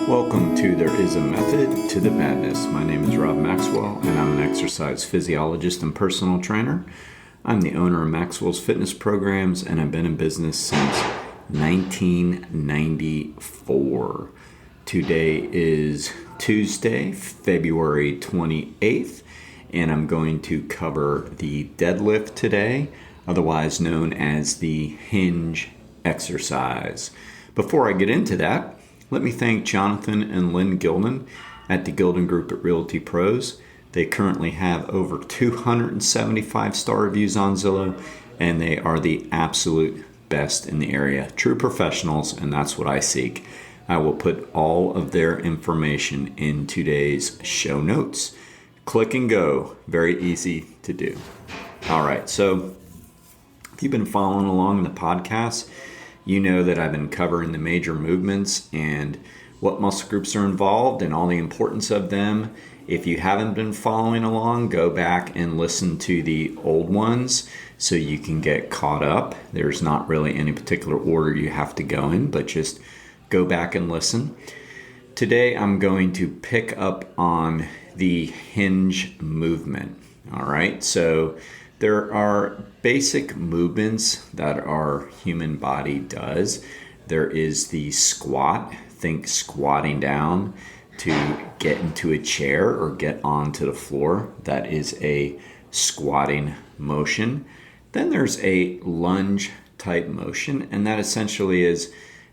Welcome to There Is a Method to the Madness. My name is Rob Maxwell, and I'm an exercise physiologist and personal trainer. I'm the owner of Maxwell's Fitness Programs, and I've been in business since 1994. Today is Tuesday, February 28th, and I'm going to cover the deadlift today, otherwise known as the hinge exercise. Before I get into that, let me thank Jonathan and Lyn Gildon at the Gildon Group at Realty Pros. They currently have over 275 star reviews on Zillow, and they are the absolute best in the area. True professionals, and that's what I seek. I will put all of their information in today's show notes. Click and go. Very easy to do. All right, so if you've been following along in the podcast, you know that I've been covering the major movements and what muscle groups are involved and all the importance of them. If you haven't been following along, go back and listen to the old ones so you can get caught up. There's not really any particular order you have to go in, but just go back and listen. Today I'm going to pick up on the hinge movement. All right, so there are basic movements that our human body does. There is the squat. Think squatting down to get into a chair or get onto the floor. That is a squatting motion. Then there's a lunge type motion, and that essentially is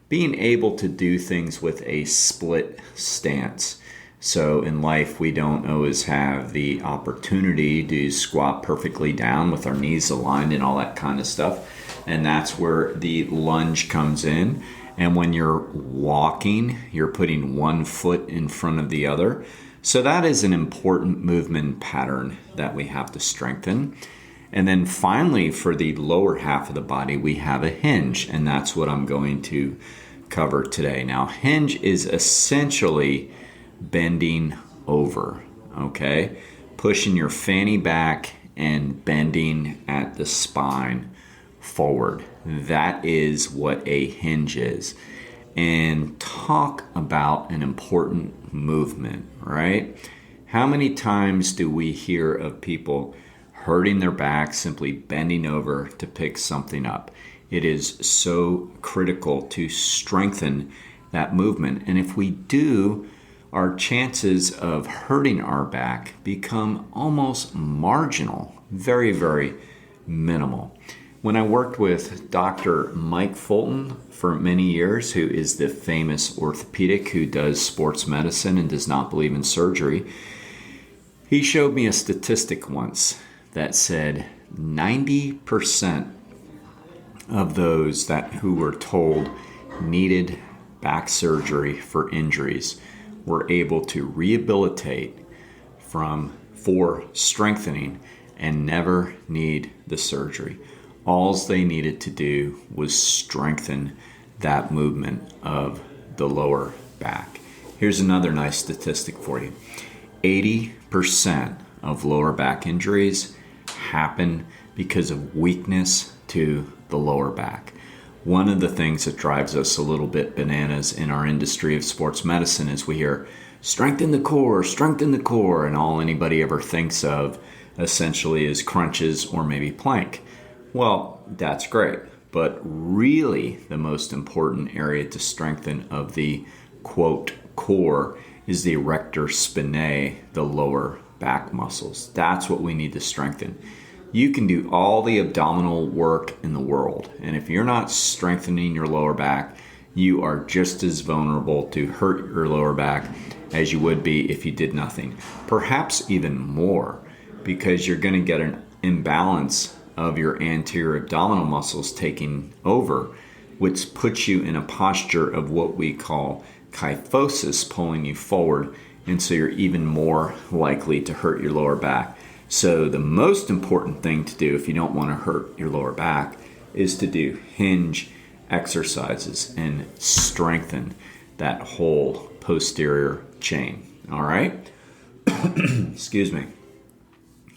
being able to do things with a split stance. So in life, we don't always have the opportunity to squat perfectly down with our knees aligned and all that kind of stuff. And that's where the lunge comes in. And when you're walking, you're putting one foot in front of the other. So that is an important movement pattern that we have to strengthen. And then finally, for the lower half of the body, we have a hinge. And that's what I'm going to cover today. Now, hinge is essentially bending over, okay? Pushing your fanny back and bending at the spine forward. That is what a hinge is. And talk about an important movement, right? How many times do we hear of people hurting their back, simply bending over to pick something up? It is so critical to strengthen that movement. And if we do, our chances of hurting our back become almost marginal, very, very minimal. When I worked with Dr. Mike Fulton for many years, who is the famous orthopedic who does sports medicine and does not believe in surgery, he showed me a statistic once that said 90% of those who were told needed back surgery for injuries were able to rehabilitate for strengthening and never need the surgery. All they needed to do was strengthen that movement of the lower back. Here's another nice statistic for you. 80% of lower back injuries happen because of weakness to the lower back. One of the things that drives us a little bit bananas in our industry of sports medicine is we hear, strengthen the core, and all anybody ever thinks of essentially is crunches or maybe plank. Well, that's great, but really the most important area to strengthen of the, quote, core is the erector spinae, the lower back muscles. That's what we need to strengthen. You can do all the abdominal work in the world, and if you're not strengthening your lower back, you are just as vulnerable to hurt your lower back as you would be if you did nothing. Perhaps even more, because you're going to get an imbalance of your anterior abdominal muscles taking over, which puts you in a posture of what we call kyphosis, pulling you forward, and so you're even more likely to hurt your lower back. So the most important thing to do if you don't want to hurt your lower back is to do hinge exercises and strengthen that whole posterior chain. All right? Excuse me.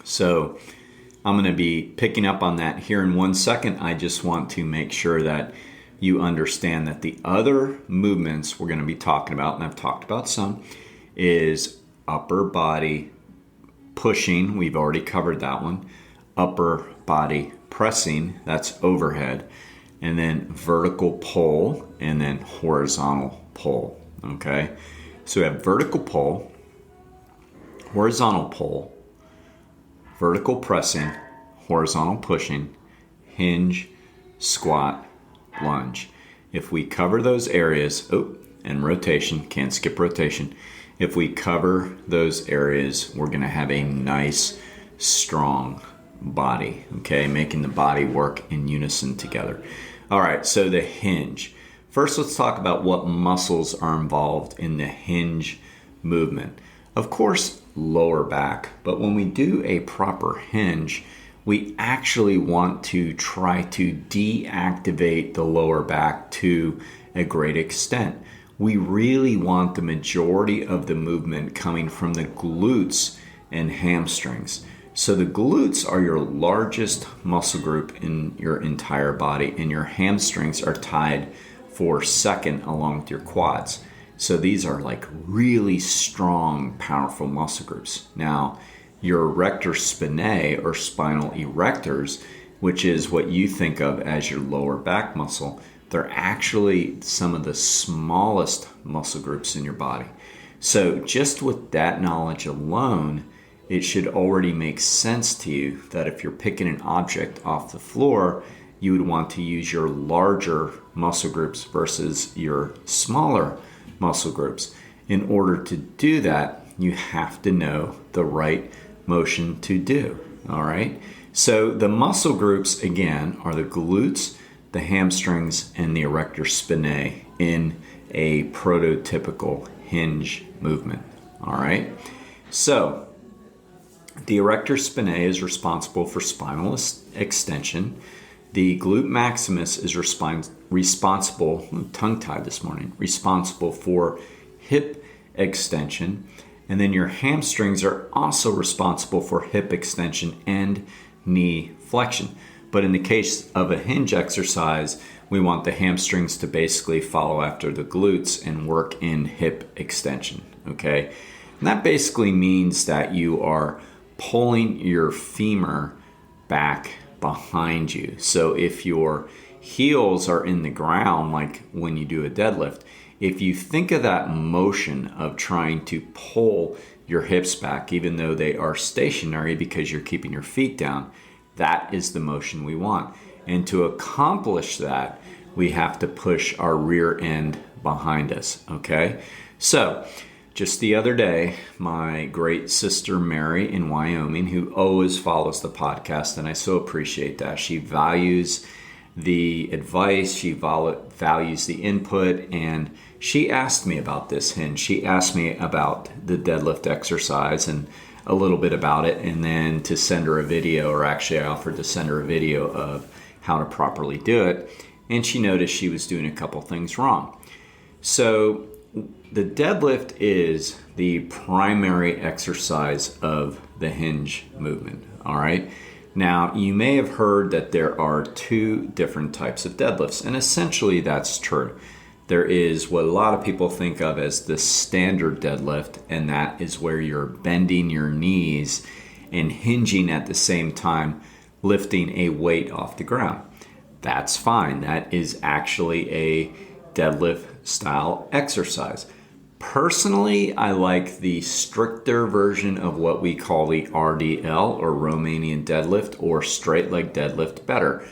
So I'm going to be picking up on that here in 1 second. I just want to make sure that you understand that the other movements we're going to be talking about, and I've talked about some, is upper body pushing. We've already covered that one. Upper body pressing, that's overhead. And then vertical pull, and then horizontal pull. Okay? So we have vertical pull, horizontal pull, vertical pressing, horizontal pushing, hinge, squat, lunge. If we cover those areas, and rotation, can't skip rotation. If we cover those areas, we're going to have a nice, strong body, okay? Making the body work in unison together. All right, so the hinge. First, let's talk about what muscles are involved in the hinge movement. Of course, lower back, but when we do a proper hinge, we actually want to try to deactivate the lower back to a great extent. We really want the majority of the movement coming from the glutes and hamstrings. So the glutes are your largest muscle group in your entire body, and your hamstrings are tied for second along with your quads. So these are like really strong, powerful muscle groups. Now, your erector spinae or spinal erectors, which is what you think of as your lower back muscle, they're actually some of the smallest muscle groups in your body. So just with that knowledge alone, it should already make sense to you that if you're picking an object off the floor, you would want to use your larger muscle groups versus your smaller muscle groups. In order to do that, you have to know the right motion to do. All right. So the muscle groups, again, are the glutes, the hamstrings, and the erector spinae in a prototypical hinge movement. All right. So the erector spinae is responsible for spinal extension. The glute maximus is responsible, I'm tongue-tied this morning, responsible for hip extension. And then your hamstrings are also responsible for hip extension and knee flexion. But in the case of a hinge exercise, we want the hamstrings to basically follow after the glutes and work in hip extension, okay? And that basically means that you are pulling your femur back behind you. So if your heels are in the ground, like when you do a deadlift, if you think of that motion of trying to pull your hips back, even though they are stationary because you're keeping your feet down, that is the motion we want. And to accomplish that, we have to push our rear end behind us, okay? So, just the other day, my great sister Mary in Wyoming, who always follows the podcast, and I so appreciate that. She values the advice, she values the input, and she asked me about this hinge. She asked me about the deadlift exercise and a little bit about it, and then to send her a video, or actually I offered to send her a video of how to properly do it, and she noticed she was doing a couple things wrong. So the deadlift is the primary exercise of the hinge movement, all right? Now, you may have heard that there are two different types of deadlifts, and essentially that's true. There is what a lot of people think of as the standard deadlift, and that is where you're bending your knees and hinging at the same time, lifting a weight off the ground. That's fine. That is actually a deadlift style exercise. Personally, I like the stricter version of what we call the RDL, or Romanian deadlift, or straight leg deadlift better.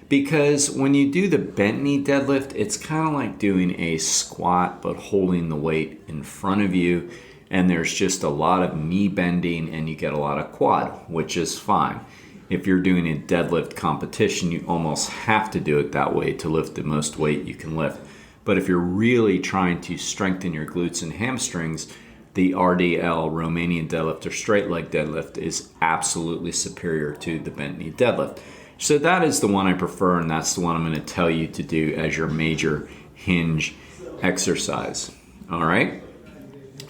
Because when you do the bent knee deadlift, it's kind of like doing a squat but holding the weight in front of you, and there's just a lot of knee bending and you get a lot of quad, which is fine. If you're doing a deadlift competition, you almost have to do it that way to lift the most weight you can lift. But if you're really trying to strengthen your glutes and hamstrings, the RDL, Romanian deadlift, or straight leg deadlift is absolutely superior to the bent knee deadlift. So that is the one I prefer, and that's the one I'm going to tell you to do as your major hinge exercise. All right?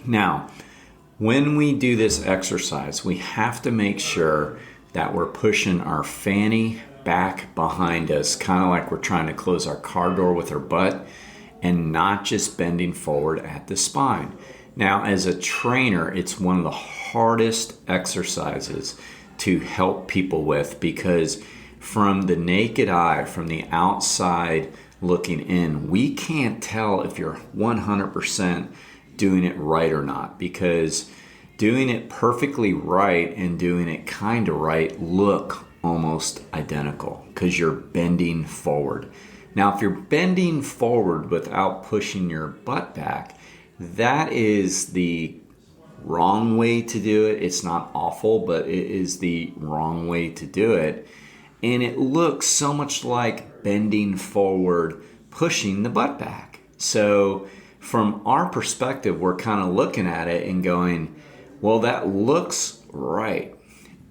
Now, when we do this exercise, we have to make sure that we're pushing our fanny back behind us, kind of like we're trying to close our car door with our butt, and not just bending forward at the spine. Now, as a trainer, it's one of the hardest exercises to help people with, because from the naked eye, from the outside looking in, we can't tell if you're 100% doing it right or not, because doing it perfectly right and doing it kind of right look almost identical because you're bending forward. Now, if you're bending forward without pushing your butt back, that is the wrong way to do it. It's not awful, but it is the wrong way to do it. And it looks so much like bending forward, pushing the butt back. So from our perspective, we're kind of looking at it and going, well, that looks right.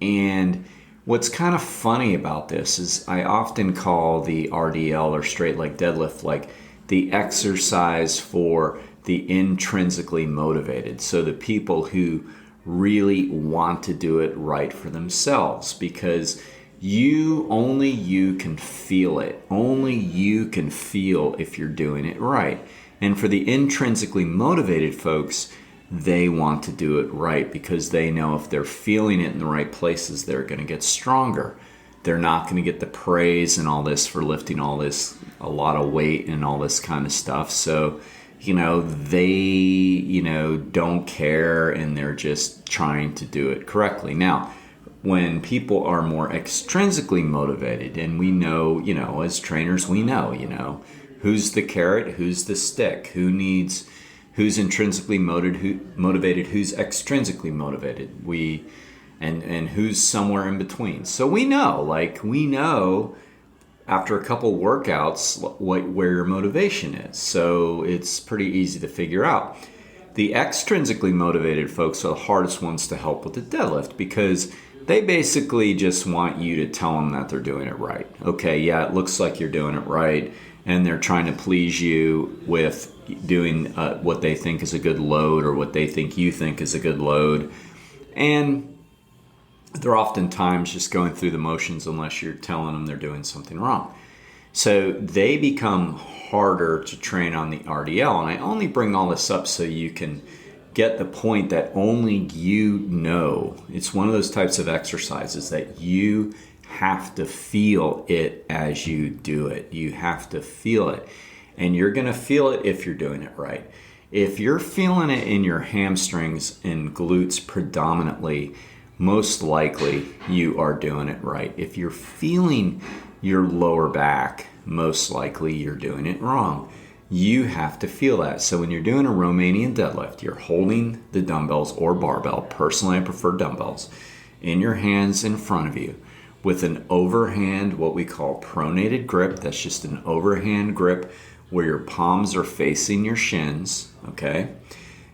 And what's kind of funny about this is I often call the RDL, or straight leg deadlift, like the exercise for the intrinsically motivated. So the people who really want to do it right for themselves, because only you can feel it. Only you can feel if you're doing it right. And for the intrinsically motivated folks, they want to do it right because they know if they're feeling it in the right places, they're going to get stronger. They're not going to get the praise and all this for lifting a lot of weight and all this kind of stuff. So, they, don't care, and they're just trying to do it correctly. Now, when people are more extrinsically motivated, and we know, as trainers, we know, who's the carrot, who's the stick, who's intrinsically motivated, who's extrinsically motivated, and who's somewhere in between. So we know after a couple workouts where your motivation is. So it's pretty easy to figure out. The extrinsically motivated folks are the hardest ones to help with the deadlift, because they basically just want you to tell them that they're doing it right. Okay, yeah, it looks like you're doing it right, and they're trying to please you with doing what they think is a good load, or what they think you think is a good load. And they're oftentimes just going through the motions unless you're telling them they're doing something wrong. So they become harder to train on the RDL. And I only bring all this up so you can get the point that only you know. It's one of those types of exercises that you have to feel it as you do it. You have to feel it. And you're going to feel it if you're doing it right. If you're feeling it in your hamstrings and glutes predominantly, most likely you are doing it right. If you're feeling your lower back, most likely you're doing it wrong. You have to feel that. So when you're doing a Romanian deadlift, you're holding the dumbbells or barbell. Personally, I prefer dumbbells in your hands in front of you with an overhand, what we call pronated grip. That's just an overhand grip where your palms are facing your shins, okay?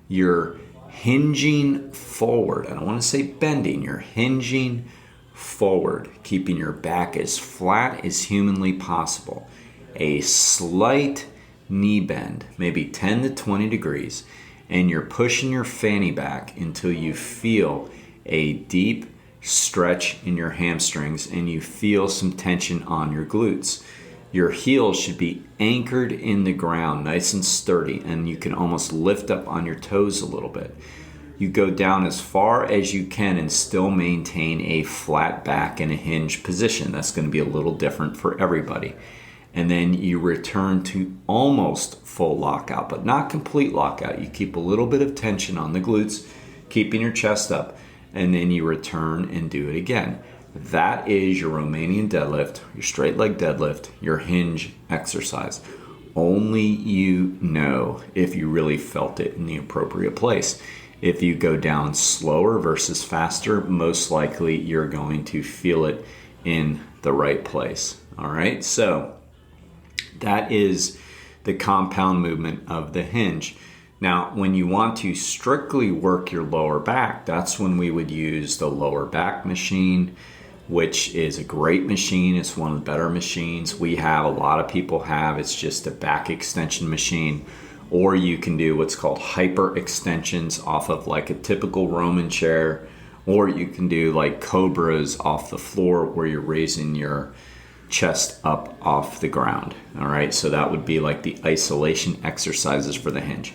You're hinging forward. I don't want to say bending. You're hinging forward, keeping your back as flat as humanly possible. A slight knee bend, maybe 10 to 20 degrees, and you're pushing your fanny back until you feel a deep stretch in your hamstrings and you feel some tension on your glutes. Your heels should be anchored in the ground, nice and sturdy, and you can almost lift up on your toes a little bit. You go down as far as you can and still maintain a flat back in a hinge position. That's going to be a little different for everybody. And then you return to almost full lockout, but not complete lockout. You keep a little bit of tension on the glutes, keeping your chest up, and then you return and do it again. That is your Romanian deadlift, your straight leg deadlift, your hinge exercise. Only you know if you really felt it in the appropriate place. If you go down slower versus faster, most likely you're going to feel it in the right place. All right, so that is the compound movement of the hinge. Now, when you want to strictly work your lower back, that's when we would use the lower back machine, which is a great machine. It's one of the better machines we have. A lot of people have. It's just a back extension machine. Or you can do what's called hyper extensions off of like a typical Roman chair. Or you can do like cobras off the floor where you're raising your chest up off the ground. All right, so that would be like the isolation exercises for the hinge.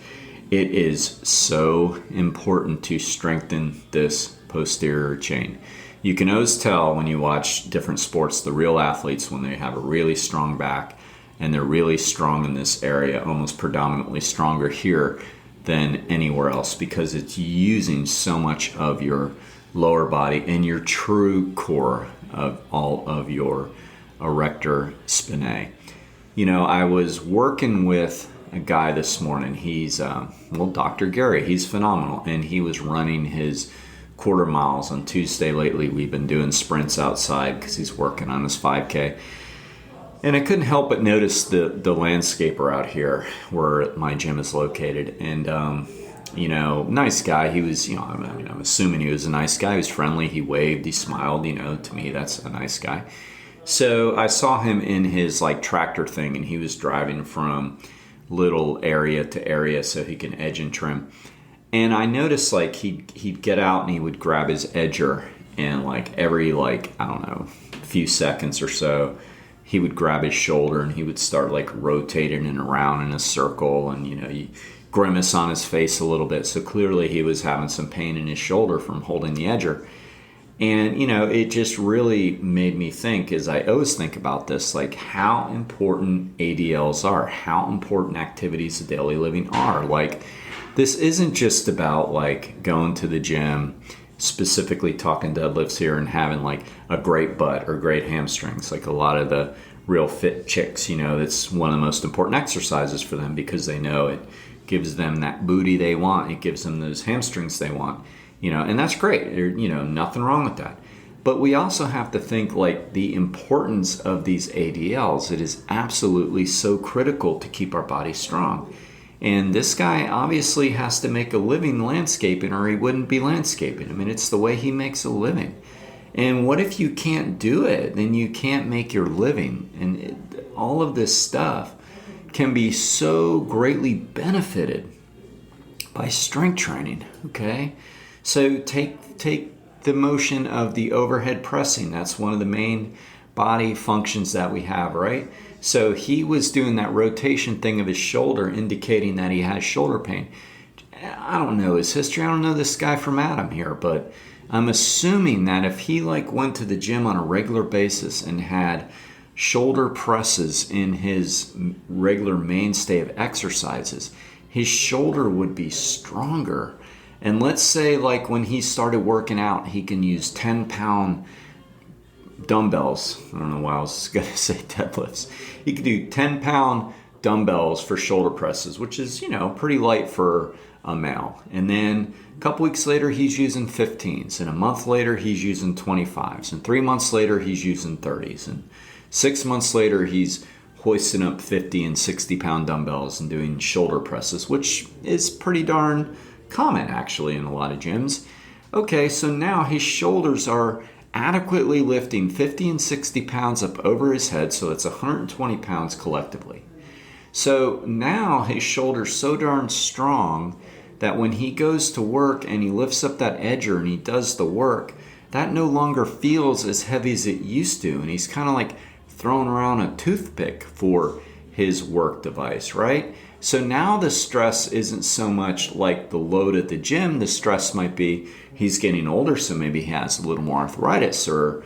It is so important to strengthen this posterior chain. You can always tell when you watch different sports, the real athletes, when they have a really strong back and they're really strong in this area, almost predominantly stronger here than anywhere else, because it's using so much of your lower body and your true core of all of your erector spinae. You know, I was working with a guy this morning. He's, Dr. Gary, he's phenomenal. And he was running his quarter miles on Tuesday. Lately, we've been doing sprints outside because he's working on his 5K. And I couldn't help but notice the landscaper out here where my gym is located. And, nice guy. He was, I'm assuming he was a nice guy. He was friendly. He waved, he smiled, to me, that's a nice guy. So I saw him in his like tractor thing, and he was driving from little area to area so he can edge and trim. And I noticed like he'd get out and he would grab his edger, and like every few seconds or so, he would grab his shoulder and he would start like rotating it around in a circle, and you grimace on his face a little bit. So clearly he was having some pain in his shoulder from holding the edger. And, it just really made me think, as I always think about this, like how important ADLs are, how important activities of daily living are. Like, this isn't just about like going to the gym, specifically talking deadlifts here, and having like a great butt or great hamstrings. Like a lot of the real fit chicks, that's one of the most important exercises for them, because they know it gives them that booty they want. It gives them those hamstrings they want. And that's great. Nothing wrong with that. But we also have to think like the importance of these ADLs. It is absolutely so critical to keep our body strong. And this guy obviously has to make a living landscaping, or he wouldn't be landscaping. I mean, it's the way he makes a living. And what if you can't do it? Then you can't make your living. And all of this stuff can be so greatly benefited by strength training, okay? So take the motion of the overhead pressing. That's one of the main body functions that we have, right? So he was doing that rotation thing of his shoulder, indicating that he has shoulder pain. I don't know his history. I don't know this guy from Adam here, but I'm assuming that if he like went to the gym on a regular basis and had shoulder presses in his regular mainstay of exercises, his shoulder would be stronger. And let's say like when he started working out, he can use 10-pound dumbbells. I don't know why I was going to say deadlifts. He could do 10-pound dumbbells for shoulder presses, which is, pretty light for a male. And then a couple weeks later, he's using 15s. And a month later, he's using 25s. And 3 months later, he's using 30s. And 6 months later, he's hoisting up 50 and 60-pound dumbbells and doing shoulder presses, which is pretty darn common actually in a lot of gyms. Okay, so now his shoulders are adequately lifting 50 and 60 pounds up over his head, so that's 120 pounds collectively. So now his shoulder's so darn strong that when he goes to work and he lifts up that edger and he does the work, that no longer feels as heavy as it used to, and he's kind of like throwing around a toothpick for his work device, right? So now the stress isn't so much like the load at the gym. The stress might be he's getting older, so maybe he has a little more arthritis, or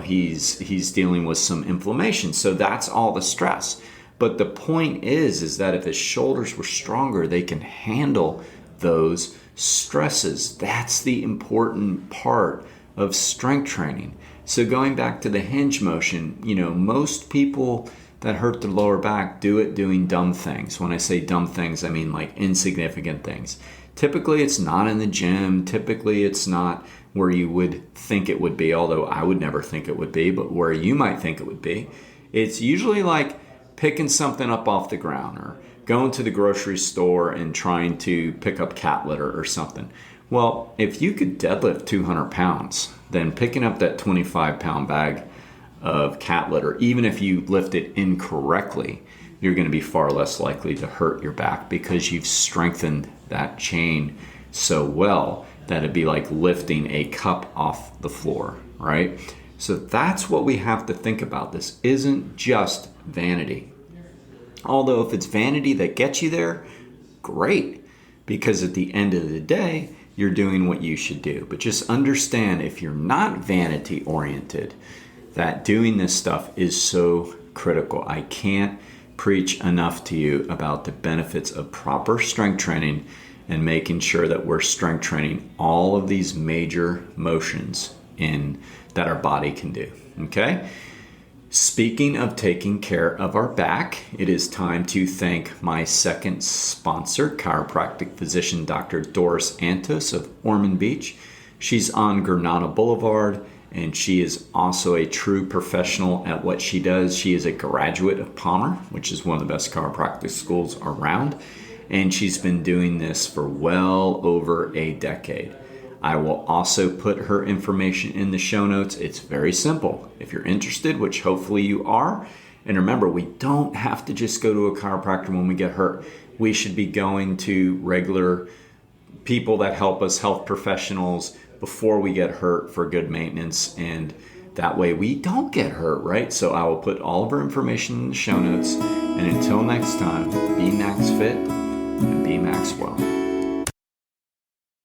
he's dealing with some inflammation. So that's all the stress. But the point is that if his shoulders were stronger, they can handle those stresses. That's the important part of strength training. So going back to the hinge motion, most people that hurt their lower back do it doing dumb things. When I say dumb things, I mean like insignificant things. Typically, it's not in the gym. Typically, it's not where you would think it would be, although I would never think it would be, but where you might think it would be. It's usually like picking something up off the ground, or going to the grocery store and trying to pick up cat litter or something. Well, if you could deadlift 200 pounds, then picking up that 25-pound bag of cat litter, even if you lift it incorrectly, you're going to be far less likely to hurt your back, because you've strengthened that chain so well that it'd be like lifting a cup off the floor, right? So that's what we have to think about. This isn't just vanity. Although if it's vanity that gets you there, great. Because at the end of the day, you're doing what you should do. But just understand, if you're not vanity oriented, that doing this stuff is so critical. I can't preach enough to you about the benefits of proper strength training and making sure that we're strength training all of these major motions that our body can do. Okay? Speaking of taking care of our back, it is time to thank my second sponsor, chiropractic physician Dr. Doris Antos of Ormond Beach. She's on Granada Boulevard, and she is also a true professional at what she does. She is a graduate of Palmer, which is one of the best chiropractic schools around, and she's been doing this for well over a decade. I will also put her information in the show notes. It's very simple. If you're interested, which hopefully you are, and remember, we don't have to just go to a chiropractor when we get hurt. We should be going to regular people that help us, health professionals, before we get hurt for good maintenance, and that way we don't get hurt, right? So I will put all of her information in the show notes, and until next time, be max fit and be max well.